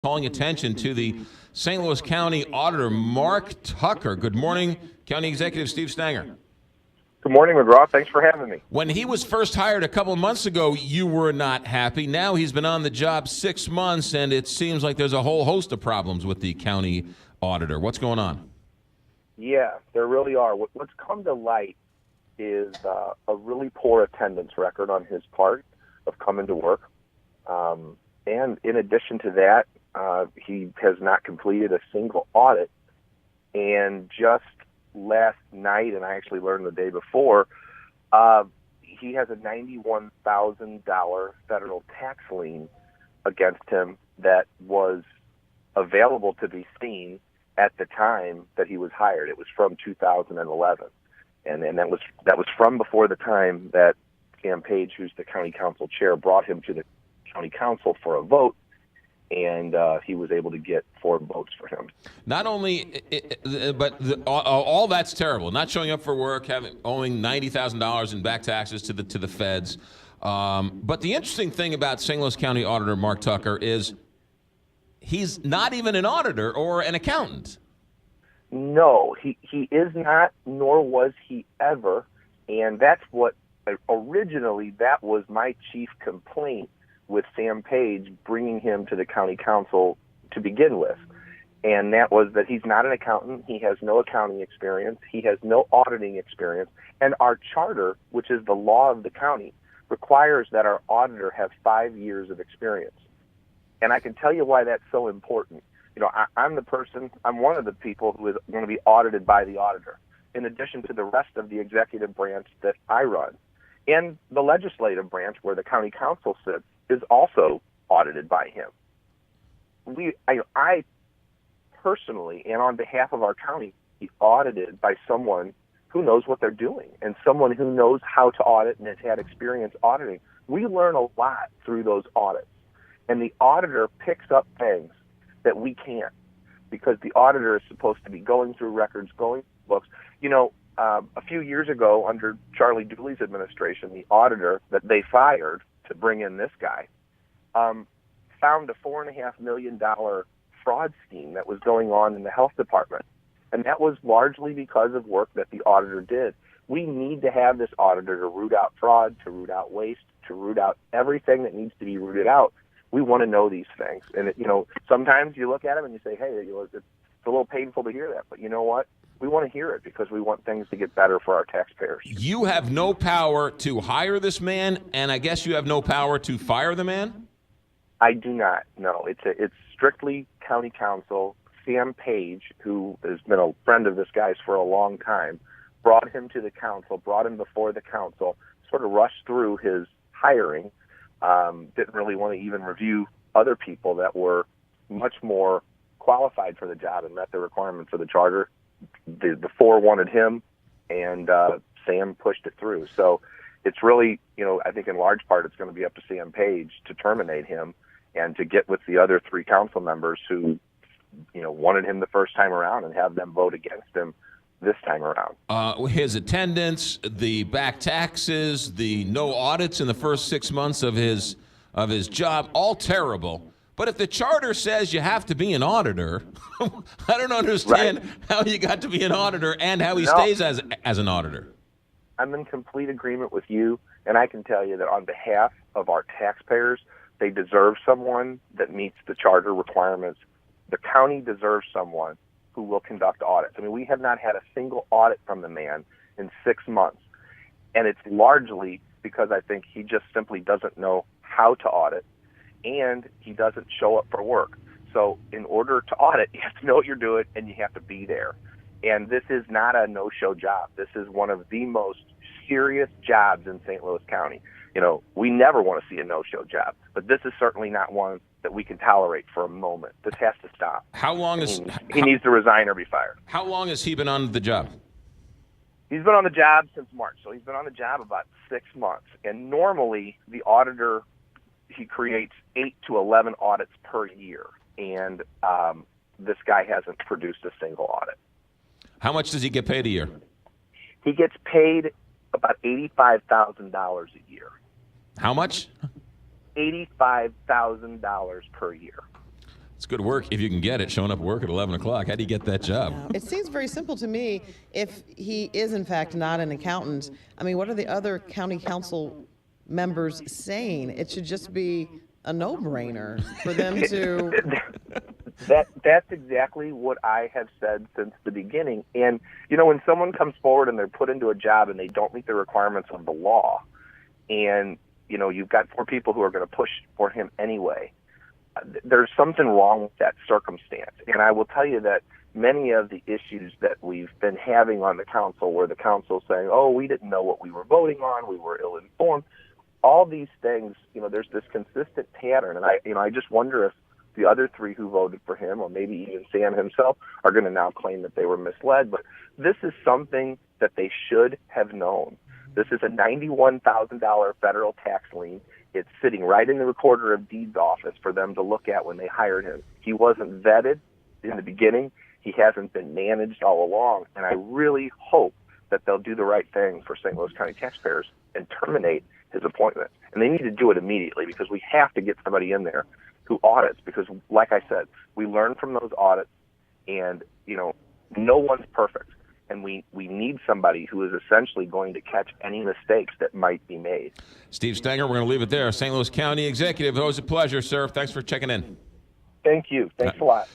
calling attention to the St. Louis County Auditor Mark Tucker. Good morning, County Executive Steve Stenger. Good morning, McGraw. Thanks for having me. When he was first hired a couple of months ago, you were not happy. Now he's been on the job 6 months, and it seems like there's a whole host of problems with the county auditor. What's going on? Yeah, there really are. What's come to light is a really poor attendance record on his part of coming to work. And in addition to that, he has not completed a single audit. And just last night, and I actually learned the day before, he has a $91,000 federal tax lien against him that was available to be seen at the time that he was hired. It was from 2011. And that was from before the time that Sam Page, who's the county council chair, brought him to the county council for a vote, and he was able to get 4 votes for him. Not only, all that's terrible. Not showing up for work, owing $90,000 in back taxes to the feds. But the interesting thing about St. Louis County Auditor Mark Tucker is he's not even an auditor or an accountant. No, he is not, nor was he ever, and that's what originally that was my chief complaint with Sam Page bringing him to the county council to begin with. And that was that he's not an accountant, he has no accounting experience, he has no auditing experience, and our charter, which is the law of the county, requires that our auditor have 5 years of experience. And I can tell you why that's so important. You know, I'm one of the people who is going to be audited by the auditor, in addition to the rest of the executive branch that I run. And the legislative branch, where the county council sits, is also audited by him. I personally, and on behalf of our county, be audited by someone who knows what they're doing and someone who knows how to audit and has had experience auditing. We learn a lot through those audits. And the auditor picks up things that we can't, because the auditor is supposed to be going through records, going through books. You know, a few years ago, under Charlie Dooley's administration, the auditor that they fired to bring in this guy found a $4.5 million fraud scheme that was going on in the health department. And that was largely because of work that the auditor did. We need to have this auditor to root out fraud, to root out waste, to root out everything that needs to be rooted out. We want to know these things. And, sometimes you look at them and you say, hey, it's a little painful to hear that. But you know what? We want to hear it because we want things to get better for our taxpayers. You have no power to hire this man, and I guess you have no power to fire the man? I do not. No, it's strictly county council. Sam Page, who has been a friend of this guy's for a long time, brought him to the council, brought him before the council, sort of rushed through his hiring, didn't really want to even review other people that were much more qualified for the job and met the requirements of the charter. The 4 wanted him, and Sam pushed it through. So it's really, I think in large part it's going to be up to Sam Page to terminate him and to get with the other 3 council members who, wanted him the first time around and have them vote against him this time around. His attendance, the back taxes, the no audits in the first 6 months of his job, all terrible. But if the charter says you have to be an auditor, I don't understand how you got to be an auditor and how he stays as an auditor. I'm in complete agreement with you, and I can tell you that on behalf of our taxpayers, they deserve someone that meets the charter requirements. The county deserves someone who will conduct audits. I mean, we have not had a single audit from the man in 6 months, and it's largely because I think he just simply doesn't know how to audit, and he doesn't show up for work. So in order to audit, you have to know what you're doing, and you have to be there. And this is not a no-show job. This is one of the most serious jobs in St. Louis County. We never want to see a no-show job, but this is certainly not one that we can tolerate for a moment. This has to stop. How long is he needs to resign or be fired? How long has he been on the job? He's been on the job since March, so he's been on the job about 6 months. And normally, the auditor, he creates 8 to 11 audits per year, and this guy hasn't produced a single audit. How much does he get paid a year? He gets paid about $85,000 a year. How much? $85,000 per year. It's good work if you can get it, showing up at work at 11 o'clock. How do you get that job? It seems very simple to me. If he is, in fact, not an accountant, I mean, what are the other county council members saying? It should just be a no-brainer for them to... That's exactly what I have said since the beginning. And, when someone comes forward and they're put into a job and they don't meet the requirements of the law, and, you've got 4 people who are going to push for him anyway, there's something wrong with that circumstance. And I will tell you that many of the issues that we've been having on the council, where the council's saying, oh, we didn't know what we were voting on, we were ill-informed, all these things, there's this consistent pattern. And I just wonder if the other 3 who voted for him, or maybe even Sam himself, are going to now claim that they were misled. But this is something that they should have known. This is a $91,000 federal tax lien. It's sitting right in the Recorder of Deeds office for them to look at when they hired him. He wasn't vetted in the beginning. He hasn't been managed all along. And I really hope that they'll do the right thing for St. Louis County taxpayers and terminate his appointment. And they need to do it immediately, because we have to get somebody in there who audits, because, like I said, we learn from those audits, and, no one's perfect. And we need somebody who is essentially going to catch any mistakes that might be made. Steve Stenger, we're going to leave it there. St. Louis County Executive, always a pleasure, sir. Thanks for checking in. Thank you. Thanks a lot.